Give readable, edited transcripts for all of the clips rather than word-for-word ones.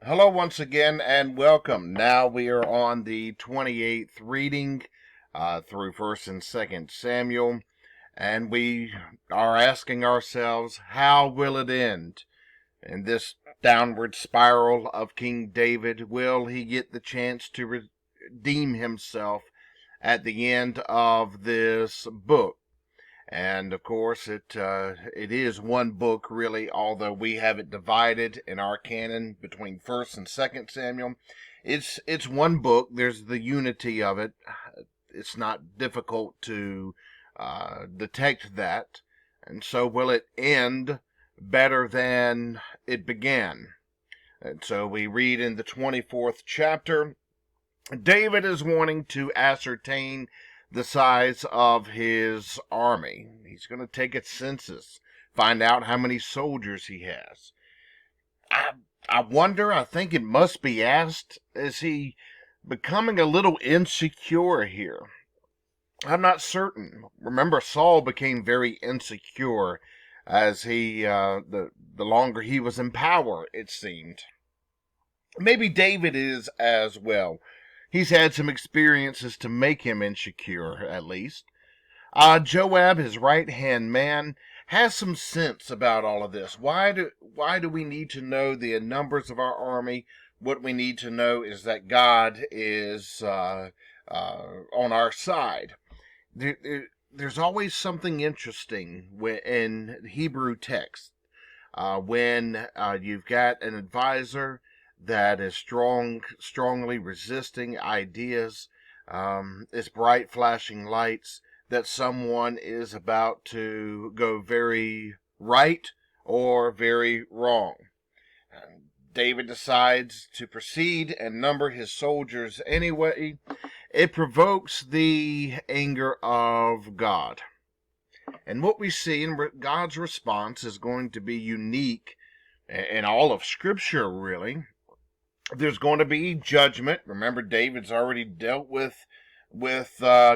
Hello once again and welcome. Now we are on the 28th reading through 1st and 2nd Samuel, and we are asking ourselves, how will it end? In this downward spiral of King David, will he get the chance to redeem himself at the end of this book? And of course, it is one book really, although we have it divided in our canon between First and Second Samuel. It's one book. There's the unity of it. It's not difficult to detect that. And so, will it end better than it began? And so we read in the 24th chapter, David is wanting to ascertain the size of his army. He's going to take its census, find out how many soldiers he has. I wonder, I think it must be asked, is he becoming a little insecure here? I'm not certain. Remember, Saul became very insecure as the longer he was in power, it seemed. Maybe David is as well. He's had some experiences to make him insecure, at least. Joab, his right-hand man, has some sense about all of this. Why do we need to know the numbers of our army? What we need to know is that God is on our side. There's always something interesting in Hebrew text when you've got an advisor that is strongly resisting ideas, it's bright flashing lights that someone is about to go very right or very wrong. David decides to proceed and number his soldiers anyway. It provokes the anger of God. And what we see in God's response is going to be unique in all of Scripture, really. There's going to be judgment. Remember, David's already dealt with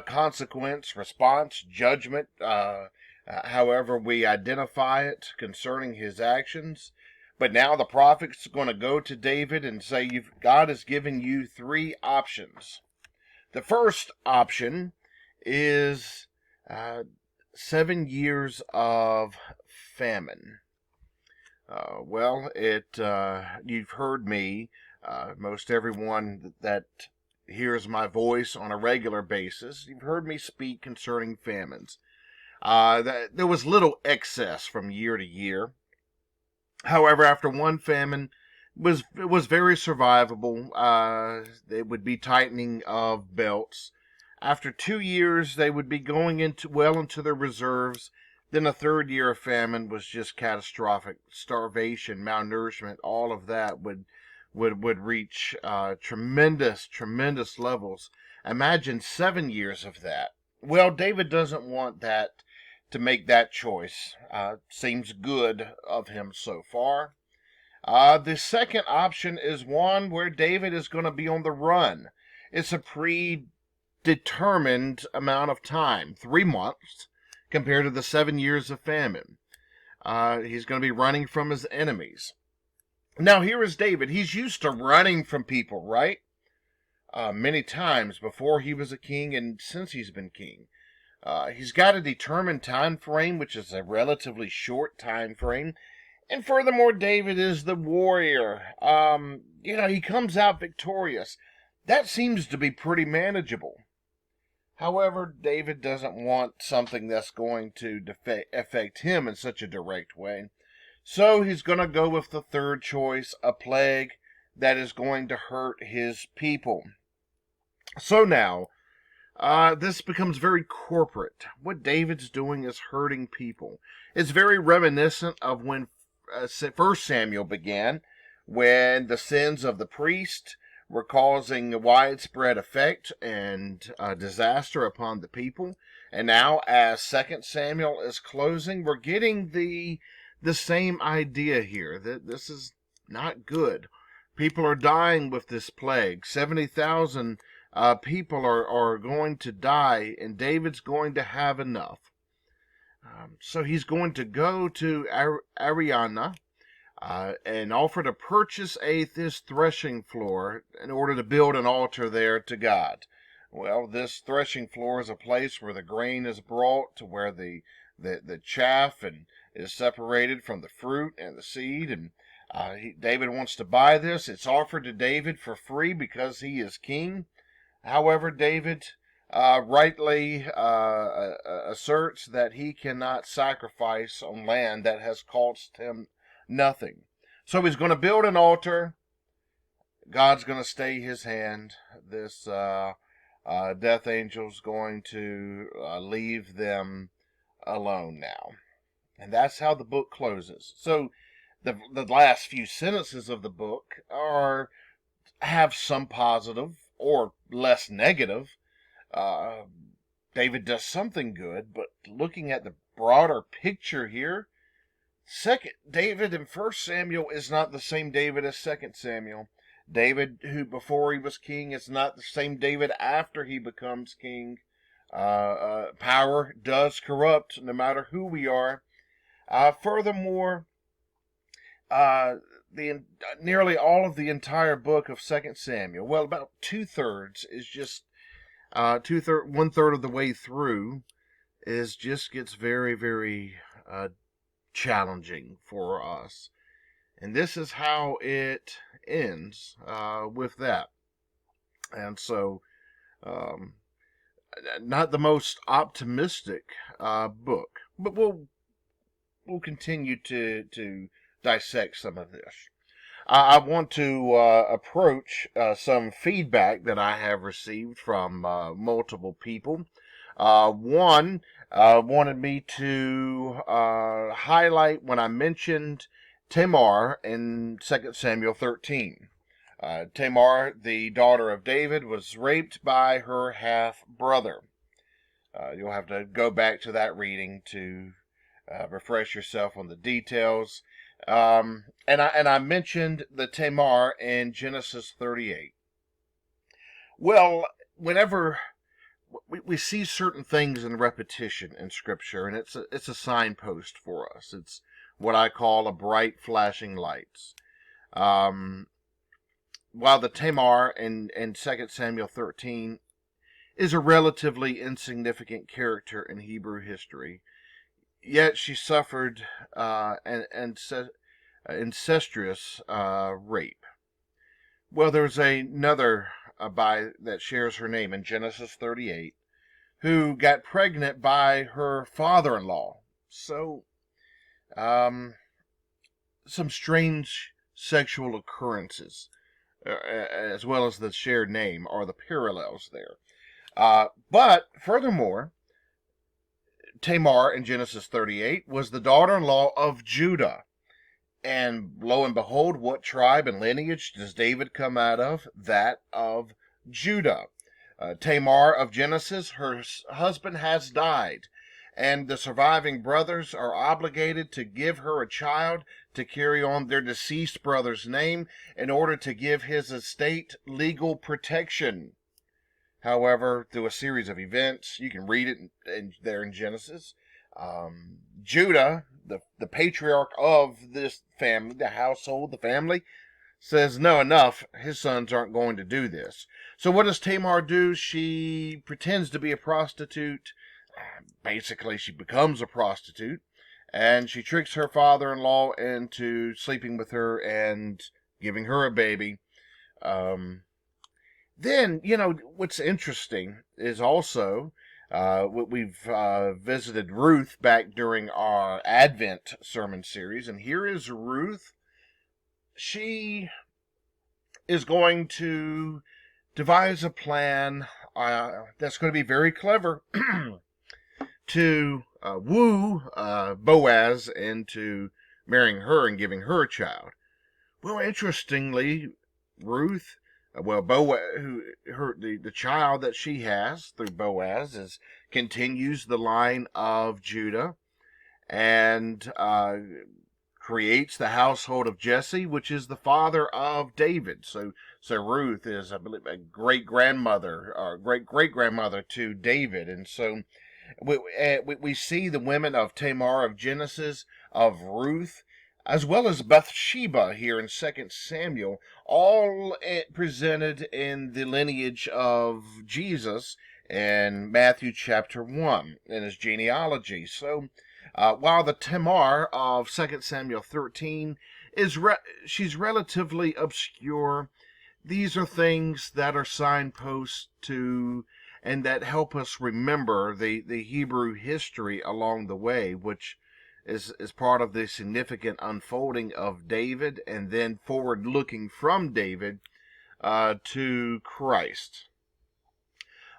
consequence, response, judgment, however we identify it concerning his actions. But now the prophet's going to go to David and say, God is giving you three options. The first option is 7 years of famine. You've heard me. Most everyone that hears my voice on a regular basis, you've heard me speak concerning famines. There was little excess from year to year. However, after one famine, it was very survivable. It would be tightening of belts. After 2 years, they would be going into their reserves. Then a third year of famine was just catastrophic. Starvation, malnourishment, all of that would reach tremendous levels. Imagine 7 years of that. Well, David doesn't want that to make that choice. Seems good of him so far. The second option is one where David is going to be on the run. It's a predetermined amount of time, 3 months, compared to the 7 years of famine. He's going to be running from his enemies. Now, here is David. He's used to running from people, right? Many times before he was a king and since he's been king. He's got a determined time frame, which is a relatively short time frame. And furthermore, David is the warrior. He comes out victorious. That seems to be pretty manageable. However, David doesn't want something that's going to affect him in such a direct way. So he's going to go with the third choice, a plague that is going to hurt his people. So now, this becomes very corporate. What David's doing is hurting people. It's very reminiscent of when 1 Samuel began, when the sins of the priest were causing a widespread effect and disaster upon the people. And now, as 2 Samuel is closing, we're getting the same idea here, that this is not good. People are dying with this plague. 70,000 people are going to die, and David's going to have enough. So he's going to go to Araunah, and offer to purchase this threshing floor in order to build an altar there to God. Well, this threshing floor is a place where the grain is brought to where the chaff and is separated from the fruit and the seed. And David wants to buy this. It's offered to David for free because he is king. However, David rightly asserts that he cannot sacrifice on land that has cost him nothing. So he's going to build an altar. God's going to stay his hand. This death angel's going to leave them alone now. And that's how the book closes. So the last few sentences of the book have some positive or less negative. David does something good, but looking at the broader picture here, David in 1 Samuel is not the same David as 2 Samuel. David, who before he was king, is not the same David after he becomes king. Power does corrupt, no matter who we are. Furthermore, nearly all of the entire book of 2 Samuel, well, about 2/3 is just 1/3 of the way through gets very, very challenging for us. And this is how it ends with that. And so, not the most optimistic book, but we'll continue to dissect some of this. I want to approach some feedback that I have received from multiple people. One wanted me to highlight when I mentioned Tamar in 2 Samuel 13. Tamar, the daughter of David, was raped by her half-brother. You'll have to go back to that reading to refresh yourself on the details. And I mentioned the Tamar in Genesis 38. Well, whenever we see certain things in repetition in Scripture, and it's a signpost for us. It's what I call a bright flashing lights. While the Tamar in 2 Samuel 13 is a relatively insignificant character in Hebrew history, yet she suffered an incestuous rape. Well, there's another that shares her name in Genesis 38, who got pregnant by her father-in-law. So, some strange sexual occurrences, as well as the shared name, are the parallels there. But furthermore, Tamar in Genesis 38 was the daughter-in-law of Judah. And lo and behold, what tribe and lineage does David come out of? That of Judah. Tamar of Genesis, her husband has died, and the surviving brothers are obligated to give her a child to carry on their deceased brother's name in order to give his estate legal protection. However, through a series of events, you can read it there in Genesis, Judah, the patriarch of this family, the household, the family, says, no, enough, his sons aren't going to do this. So what does Tamar do? She pretends to be a prostitute. Basically, she becomes a prostitute, and she tricks her father-in-law into sleeping with her and giving her a baby. Then, what's interesting is also, we've visited Ruth back during our Advent sermon series, and here is Ruth. She is going to devise a plan that's going to be very clever to woo Boaz into marrying her and giving her a child. Well, interestingly, Ruth, Boaz, the child that she has through Boaz continues the line of Judah and creates the household of Jesse, which is the father of David. So Ruth is, I believe, a great-grandmother or great-great-grandmother to David. And so we see the women of Tamar of Genesis, of Ruth, as well as Bathsheba here in 2 Samuel, all presented in the lineage of Jesus in Matthew chapter 1 in his genealogy. So while the Tamar of 2 Samuel 13 she's relatively obscure, these are things that are signposts to and that help us remember the Hebrew history along the way, which is part of the significant unfolding of David and then forward looking from David to Christ.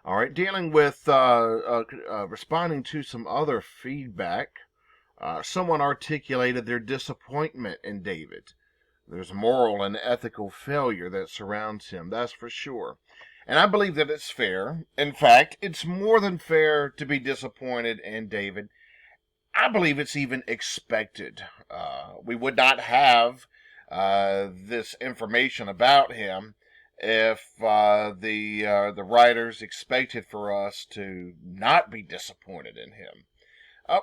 All right, dealing with responding to some other feedback, someone articulated their disappointment in David. There's moral and ethical failure that surrounds him, that's for sure. And I believe that it's fair. In fact, it's more than fair to be disappointed in David. I believe it's even expected. We would not have this information about him if the writers expected for us to not be disappointed in him.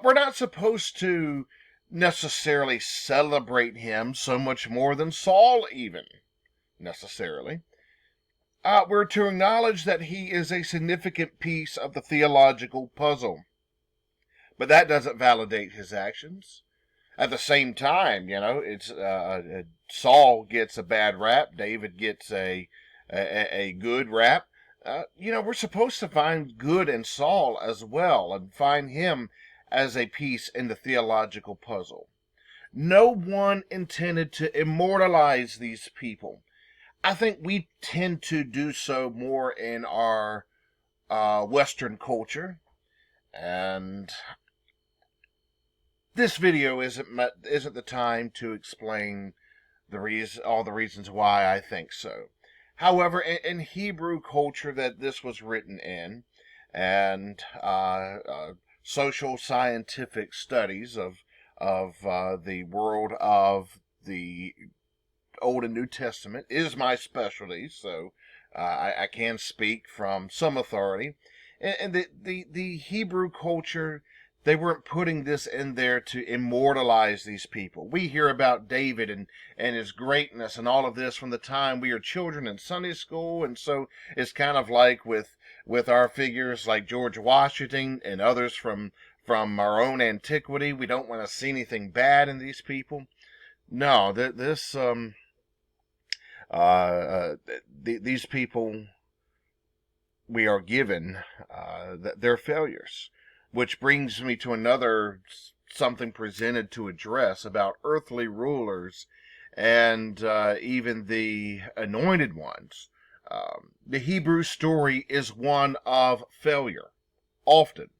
We're not supposed to necessarily celebrate him so much more than Saul even, necessarily. We're to acknowledge that he is a significant piece of the theological puzzle. But that doesn't validate his actions. At the same time, it's Saul gets a bad rap, David gets a good rap. We're supposed to find good in Saul as well and find him as a piece in the theological puzzle. No one intended to immortalize these people. I think we tend to do so more in our Western culture, and this video isn't the time to explain all the reasons why I think so. However, in Hebrew culture that this was written in, and social scientific studies of the world of the Old and New Testament is my specialty, so I can speak from some authority. And the Hebrew culture, they weren't putting this in there to immortalize these people. We hear about David and his greatness and all of this from the time we are children in Sunday school, and so it's kind of like with our figures like George Washington and others from our own antiquity. We don't want to see anything bad in these people. No, these people we are given they're failures. Which brings me to another something presented to address about earthly rulers and even the anointed ones. The Hebrew story is one of failure, often.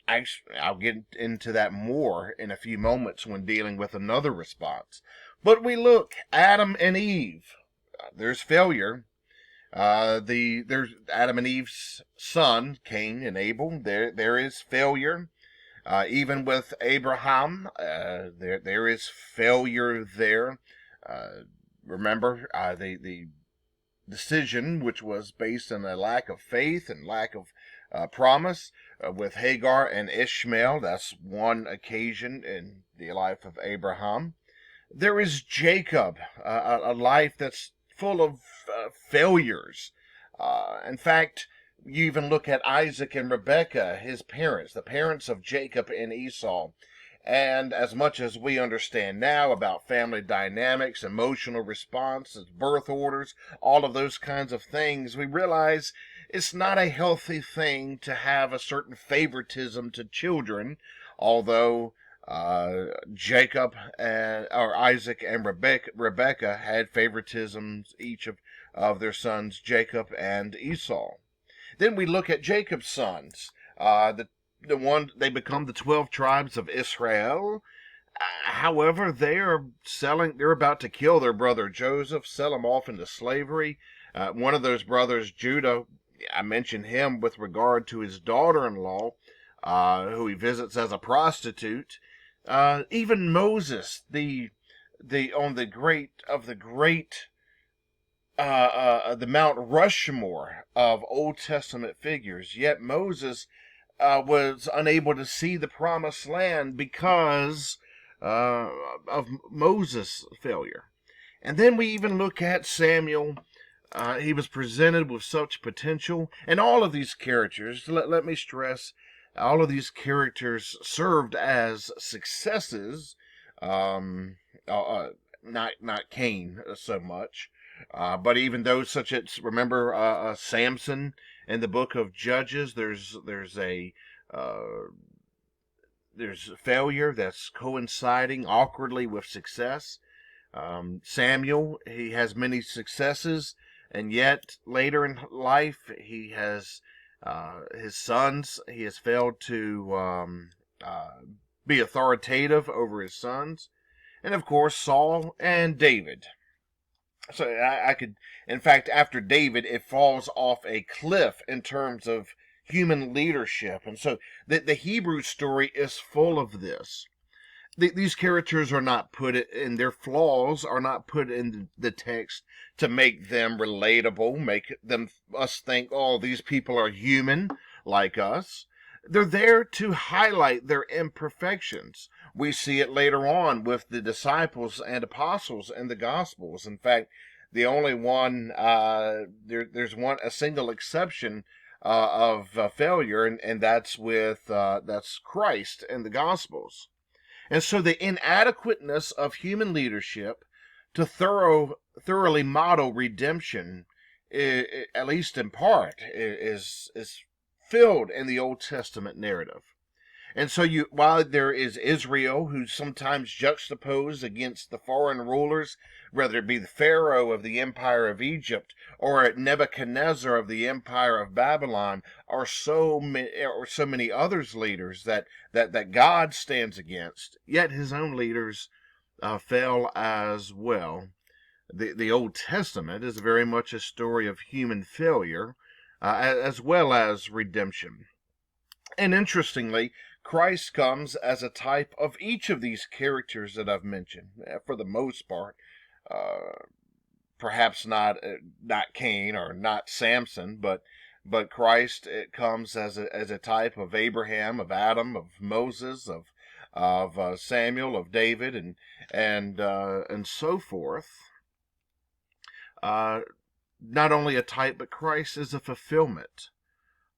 Actually, I'll get into that more in a few moments when dealing with another response. But we look, Adam and Eve, there's failure. There's Adam and Eve's son, Cain and Abel. There is failure. Even with Abraham, there is failure there. Remember, the decision, which was based on a lack of faith and lack of promise, with Hagar and Ishmael. That's one occasion in the life of Abraham. There is Jacob, a life that's full of failures. In fact, you even look at Isaac and Rebekah, his parents, the parents of Jacob and Esau. And as much as we understand now about family dynamics, emotional responses, birth orders, all of those kinds of things, we realize it's not a healthy thing to have a certain favoritism to children, although Jacob or Isaac and Rebekah had favoritisms each of their sons, Jacob and Esau. Then we look at Jacob's sons. They become the 12 tribes of Israel. However, they're about to kill their brother Joseph, sell him off into slavery. One of those brothers, Judah, I mentioned him with regard to his daughter-in-law, who he visits as a prostitute. Even Moses, the Mount Rushmore of Old Testament figures. Yet Moses was unable to see the promised land because uh, of Moses' failure. And then we even look at Samuel. He was presented with such potential, and all of these characters, let me stress, all of these characters served as successes, um, not Cain so much, but even those such as, remember, Samson in the book of Judges. Uh, there's failure that's coinciding awkwardly with success. Samuel, he has many successes, and yet later in life he has his sons. He has failed to be authoritative over his sons, and of course Saul and David. So I could, in fact, after David, it falls off a cliff in terms of human leadership, and so the Hebrew story is full of this. These characters are not put in, their flaws are not put in the text to make them relatable, make them us think, oh, these people are human like us. They're there to highlight their imperfections. We see it later on with the disciples and apostles in the Gospels. In fact, the only one there's a single exception of failure, and that's that's Christ in the Gospels. And so the inadequateness of human leadership to thoroughly model redemption, at least in part, is filled in the Old Testament narrative. And so while there is Israel, who's sometimes juxtaposed against the foreign rulers, whether it be the Pharaoh of the Empire of Egypt or Nebuchadnezzar of the Empire of Babylon, or so many others leaders that God stands against, yet his own leaders fail as well. The Old Testament is very much a story of human failure, as well as redemption. And interestingly, Christ comes as a type of each of these characters that I've mentioned, for the most part. Perhaps not Cain or not Samson, but Christ, it comes as a type of Abraham, of Adam, of Moses, of Samuel, of David, and so forth. Not only a type, but Christ is a fulfillment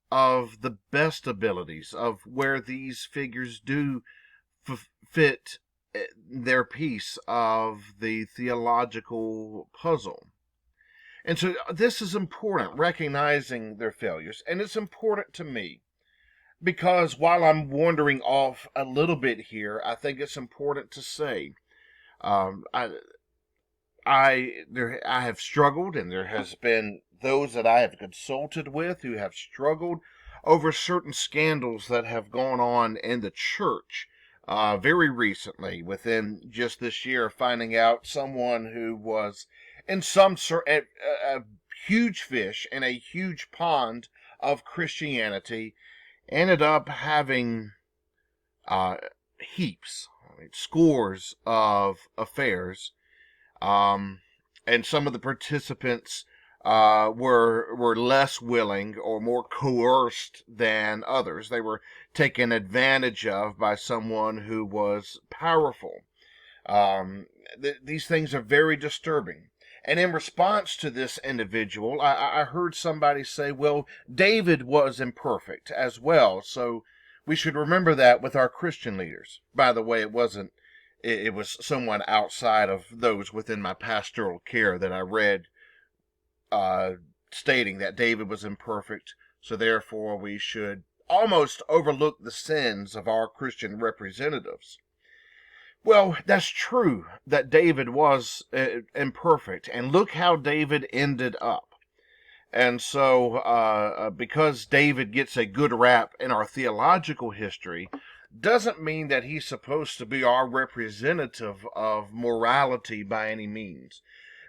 of the best abilities of where these figures do fit their piece of the theological puzzle. And so this is important, recognizing their failures. And it's important to me because while I'm wandering off a little bit here, I think it's important to say I have struggled, and there has been those that I have consulted with who have struggled over certain scandals that have gone on in the church very recently, within just this year, finding out someone who was in some sort a huge fish in a huge pond of Christianity ended up having heaps, scores of affairs. And some of the participants were less willing or more coerced than others. They were taken advantage of by someone who was powerful. These things are very disturbing. And in response to this individual, I heard somebody say, well, David was imperfect as well, so we should remember that with our Christian leaders. By the way, it was someone outside of those within my pastoral care that I read stating that David was imperfect, so therefore we should almost overlook the sins of our Christian representatives. Well, that's true that David was imperfect, and look how David ended up. And so, because David gets a good rap in our theological history, doesn't mean that he's supposed to be our representative of morality by any means.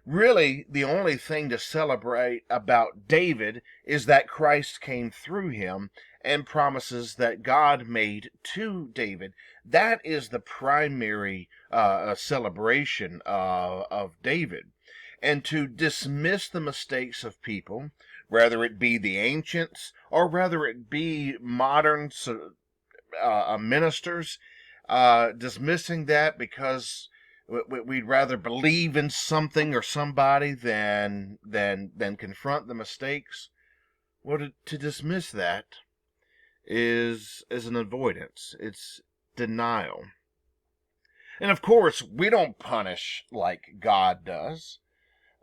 Really, the only thing to celebrate about David is that Christ came through him and promises that God made to David. That is the primary celebration of David. And to dismiss the mistakes of people, whether it be the ancients or whether it be modern ministers, dismissing that because we'd rather believe in something or somebody than confront the mistakes. Well, to dismiss that is an avoidance. It's denial. And of course, we don't punish like God does.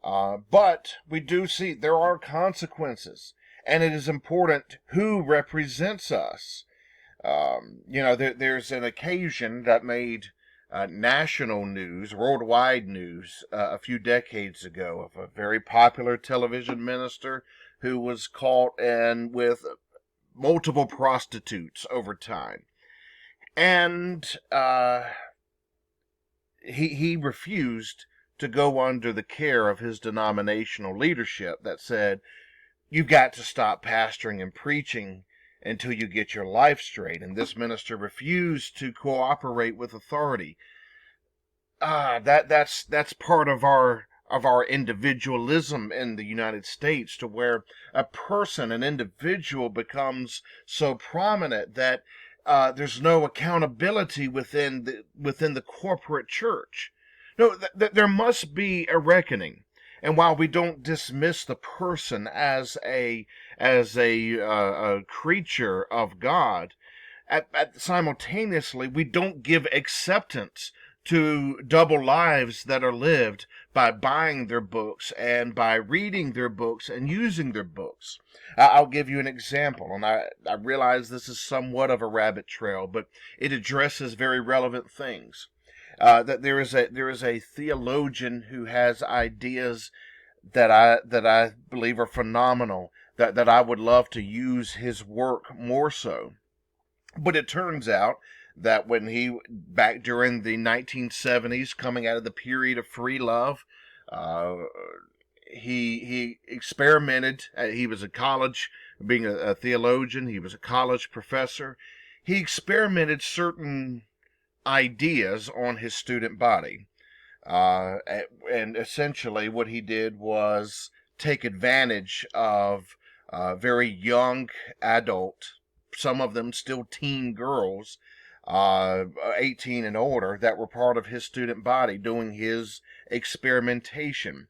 But we do see there are consequences, and it is important who represents us. There's an occasion that made national news, worldwide news, a few decades ago of a very popular television minister who was caught in with multiple prostitutes over time. And he refused to go under the care of his denominational leadership that said, you've got to stop pastoring and preaching until you get your life straight. And this minister refused to cooperate with authority. That's part of our individualism in the United States, to where a person, an individual, becomes so prominent that there's no accountability within the corporate church. No, there must be a reckoning. And while we don't dismiss the person as a creature of God, simultaneously we don't give acceptance to double lives that are lived by buying their books and by reading their books and using their books. I'll give you an example, and I realize this is somewhat of a rabbit trail, but it addresses very relevant things. That there is a theologian who has ideas that I believe are phenomenal, that I would love to use his work more so. But it turns out that when back during the 1970s, coming out of the period of free love, he experimented. He was a college, being a theologian, he was a college professor. He experimented certain ideas on his student body. And essentially what he did was take advantage of very young adult, some of them still teen girls, 18 and older, that were part of his student body doing his experimentation.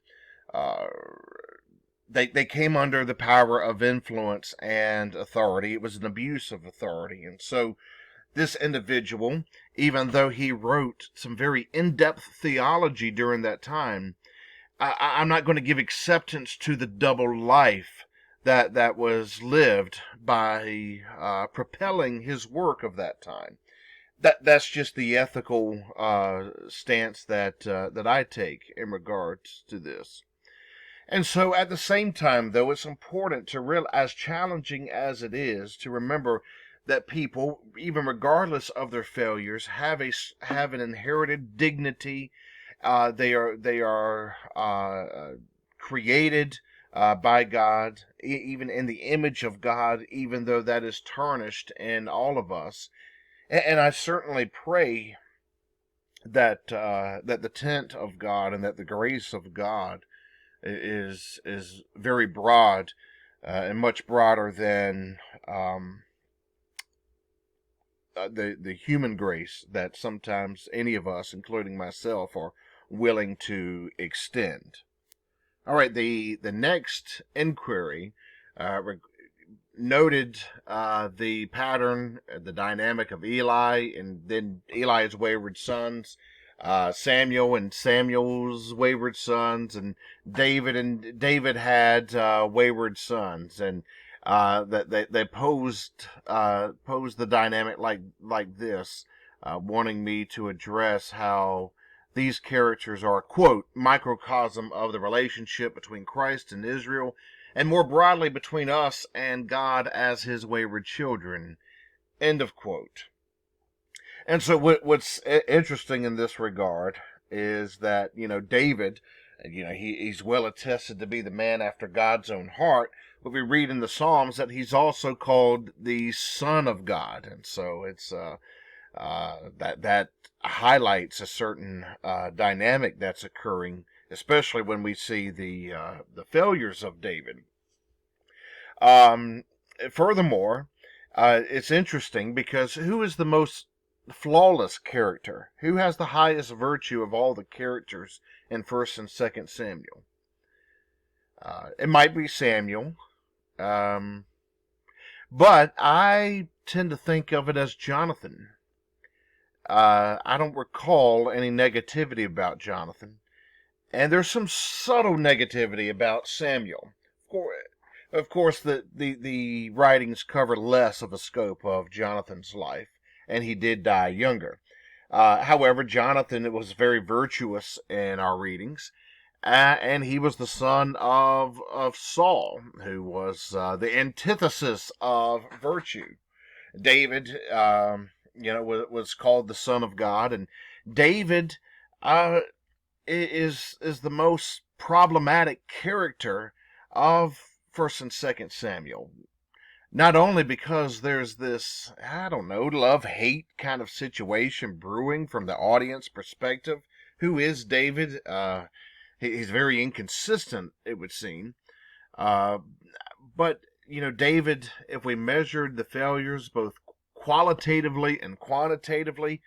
They came under the power of influence and authority. It was an abuse of authority. And so this individual, even though he wrote some very in-depth theology during that time, I'm not going to give acceptance to the double life that was lived by propelling his work of that time. That's just the ethical stance that I take in regards to this. And so at the same time, though, it's important to realize, as challenging as it is, to remember that people, even regardless of their failures, have an inherited dignity. They are created by God, even in the image of God, even though that is tarnished in all of us. And I certainly pray that that the tent of God and that the grace of God is very broad and much broader than the human grace that sometimes any of us, including myself, are willing to extend. All right, the next inquiry noted the pattern, the dynamic of Eli, and then Eli's wayward sons, Samuel and Samuel's wayward sons, and David had wayward sons, and that they posed the dynamic like this, wanting me to address how these characters are, quote, microcosm of the relationship between Christ and Israel, and more broadly between us and God as his wayward children, end of quote. And so what's interesting in this regard is that, David, he's well attested to be the man after God's own heart, but we read in the Psalms that he's also called the Son of God. And so it's that highlights a certain dynamic that's occurring, especially when we see the failures of David. Furthermore, it's interesting because who is the most flawless character? Who has the highest virtue of all the characters in 1st and 2nd Samuel? It might be Samuel, um, but I tend to think of it as Jonathan. I don't recall any negativity about Jonathan, and there's some subtle negativity about Samuel. Of course, the writings cover less of the scope of Jonathan's life, and he did die younger. However, Jonathan was very virtuous in our readings, and he was the son of Saul, who was the antithesis of virtue. David, was called the Son of God, and David is the most problematic character of 1st and 2nd Samuel. Not only because there's this, I don't know, love-hate kind of situation brewing from the audience perspective. Who is David? He's very inconsistent, it would seem. But, David, if we measured the failures both qualitatively and quantitatively,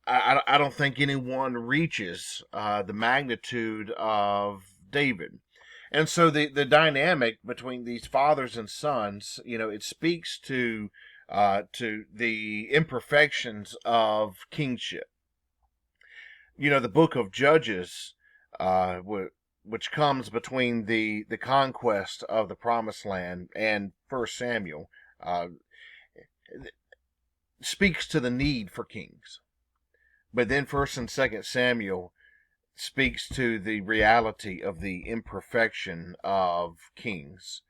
I don't think anyone reaches the magnitude of David. And so the dynamic between these fathers and sons, it speaks to the imperfections of kingship. The book of Judges, which comes between the conquest of the Promised Land and 1st Samuel, speaks to the need for kings. But then 1st and 2nd Samuel speaks to the reality of the imperfection of kings.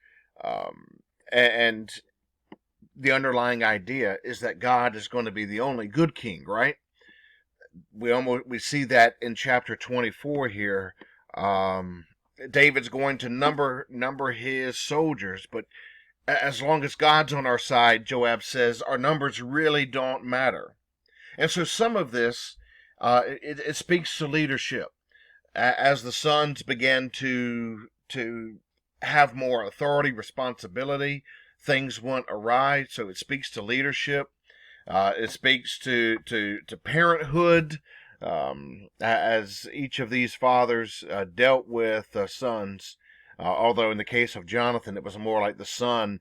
And the underlying idea is that God is going to be the only good king, right? We see that in chapter 24 here. David's going to number his soldiers, but as long as God's on our side, Joab says, our numbers really don't matter. And so some of this, it speaks to leadership. As the sons began to have more authority, responsibility, things went awry. So it speaks to leadership. It speaks to parenthood, as each of these fathers dealt with sons. Although in the case of Jonathan, it was more like the son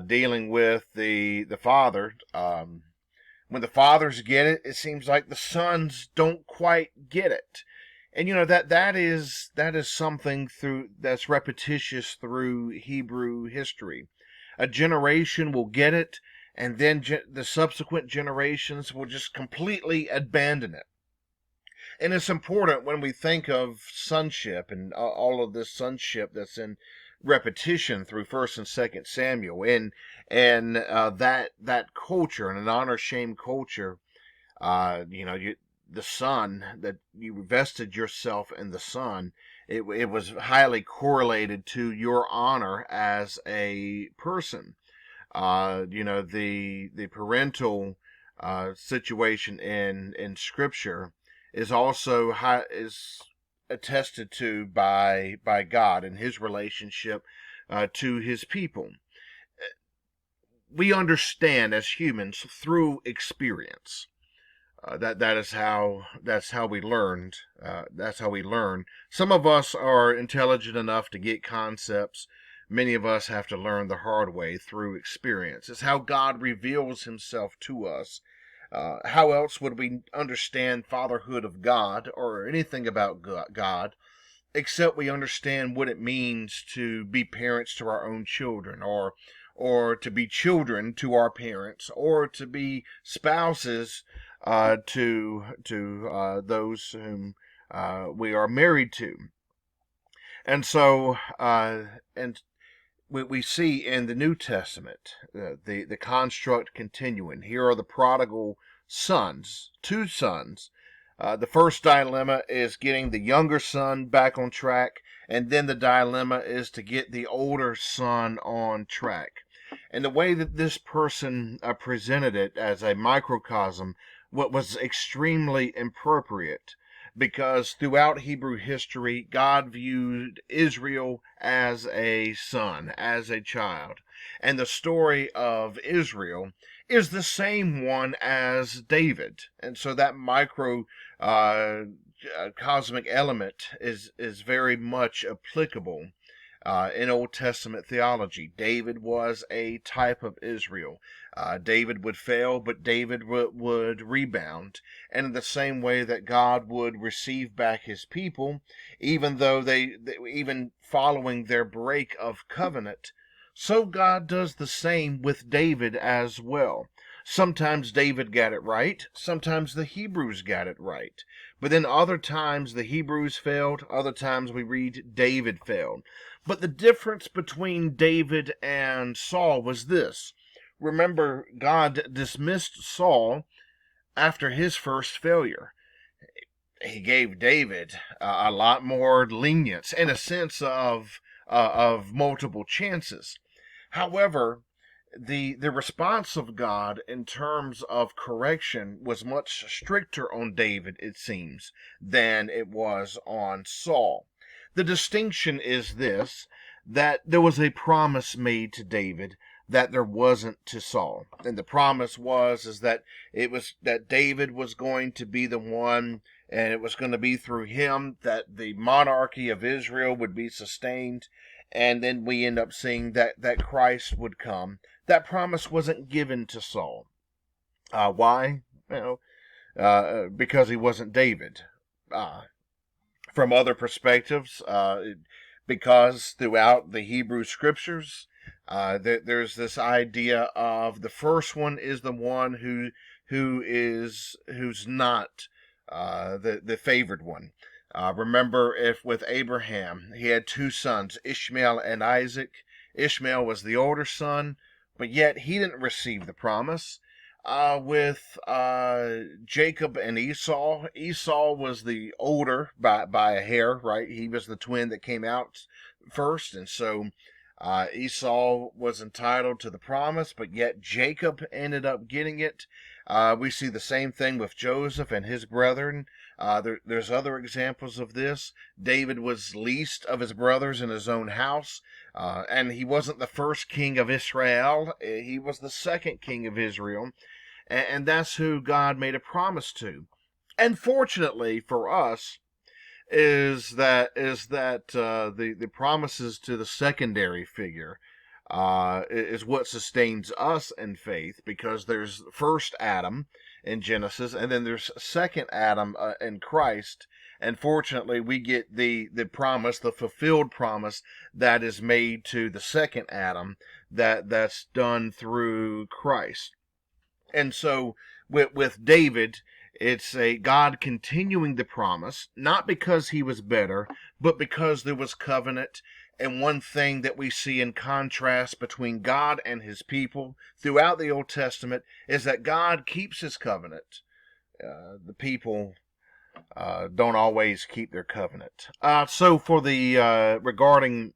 dealing with the father. When the fathers get it, it seems like the sons don't quite get it. And that is something that's repetitious through Hebrew history. A generation will get it, and then the subsequent generations will just completely abandon it. And it's important when we think of sonship and all of this sonship that's in repetition through 1st and 2nd Samuel, and that culture, and an honor shame culture. The son, that you vested yourself in the son, it was highly correlated to your honor as a person. The parental situation in Scripture is also is attested to by God and His relationship to His people. We understand as humans through experience. That's how we learned. That's how we learn. Some of us are intelligent enough to get concepts. Many of us have to learn the hard way through experience. It's how God reveals Himself to us. How else would we understand fatherhood of God or anything about God, except we understand what it means to be parents to our own children, or to be children to our parents, or to be spouses to those whom we are married to. And so, and we see in the New Testament the construct continuing. Here are the prodigal sons, two sons. The first dilemma is getting the younger son back on track, and then the dilemma is to get the older son on track. And the way that this person presented it as a microcosm, what was extremely appropriate, because throughout Hebrew history, God viewed Israel as a son, as a child. And the story of Israel is the same one as David. And so that micro cosmic element is very much applicable in Old Testament theology. David was a type of Israel. David would fail, but David would rebound. And in the same way that God would receive back his people, even though even following their break of covenant, so God does the same with David as well. Sometimes David got it right. Sometimes the Hebrews got it right. But then other times the Hebrews failed. Other times we read David failed. But the difference between David and Saul was this. Remember, God dismissed Saul after his first failure. He gave David a lot more lenience in a sense of multiple chances. However, the response of God in terms of correction was much stricter on David, it seems, than it was on Saul. The distinction is this, that there was a promise made to David that there wasn't to Saul. And the promise is that that David was going to be the one, and it was going to be through him that the monarchy of Israel would be sustained. And then we end up seeing that Christ would come. That promise wasn't given to Saul. Why? Because he wasn't David. From other perspectives, because throughout the Hebrew scriptures, there's this idea of the first one is the one who's not the favored one. Remember, if with Abraham, he had two sons, Ishmael and Isaac. Ishmael was the older son, but yet he didn't receive the promise. With Jacob and Esau, Esau was the older by a hair, right? He was the twin that came out first, and so Esau was entitled to the promise, but yet Jacob ended up getting it. We see the same thing with Joseph and his brethren. There's other examples of this. David was least of his brothers in his own house, and he wasn't the first king of Israel. He was the second king of Israel, and that's who God made a promise to. And fortunately for us, is that the promises to the secondary figure is what sustains us in faith, because there's first Adam in Genesis, and then there's second Adam in Christ. And fortunately, we get the promise, the fulfilled promise that is made to the second Adam, that's done through Christ. And so with David, it's a God continuing the promise, not because he was better, but because there was covenant. And one thing that we see in contrast between God and his people throughout the Old Testament is that God keeps his covenant. The people don't always keep their covenant. So for the regarding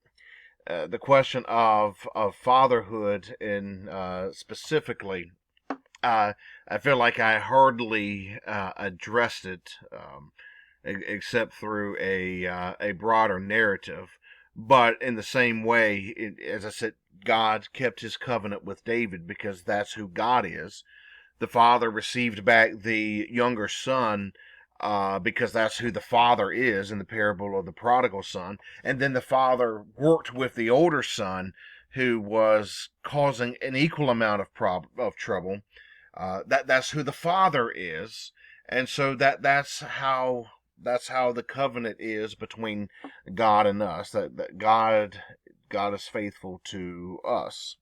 the question of fatherhood in specifically, I feel like I hardly addressed it, except through a broader narrative. But in the same way, as I said, God kept his covenant with David because that's who God is. The father received back the younger son because that's who the father is in the parable of the prodigal son. And then the father worked with the older son, who was causing an equal amount of trouble. That's who the father is, and so that's how the covenant is between God and us. That God is faithful to us.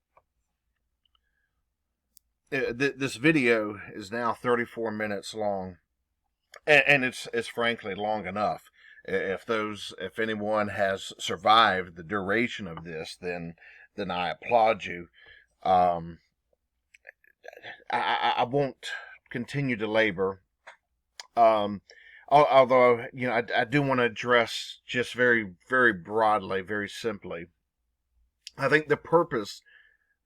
This video is now 34 minutes long, and it's frankly long enough. If anyone has survived the duration of this, then I applaud you. I won't continue to labor. Although, I do want to address just very, very broadly, very simply. I think the purpose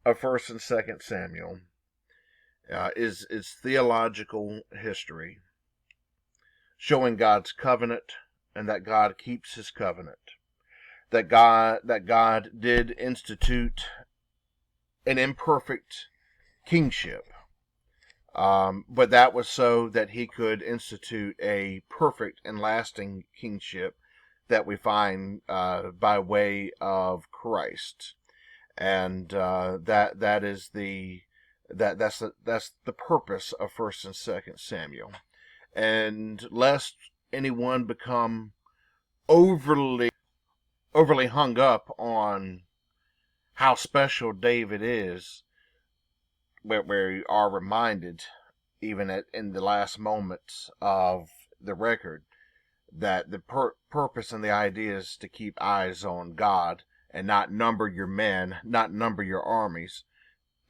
of 1st and 2nd Samuel is theological history, showing God's covenant and that God keeps his covenant. That God did institute an imperfect kingship, But that was so that he could institute a perfect and lasting kingship that we find by way of Christ, and that is that's the purpose of First and Second Samuel. And lest anyone become overly hung up on how special David is, where we are reminded, even in the last moments of the record, that the purpose and the idea is to keep eyes on God and not number your men, not number your armies.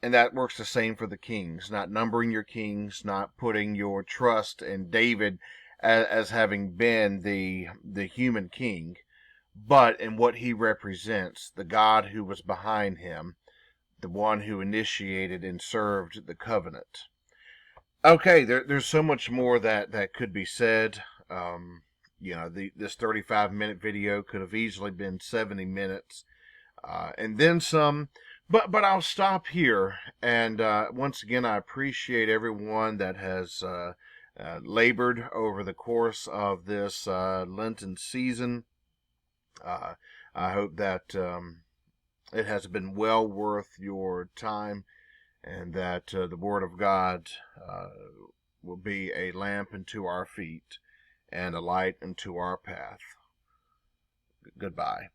And that works the same for the kings, not numbering your kings, not putting your trust in David as having been the human king, but in what he represents, the God who was behind him, the one who initiated and served the covenant. Okay, there's so much more that could be said. This 35-minute video could have easily been 70 minutes, and then some. But I'll stop here. And once again, I appreciate everyone that has labored over the course of this Lenten season. I hope that it has been well worth your time, and that the Word of God will be a lamp unto our feet and a light unto our path. Goodbye.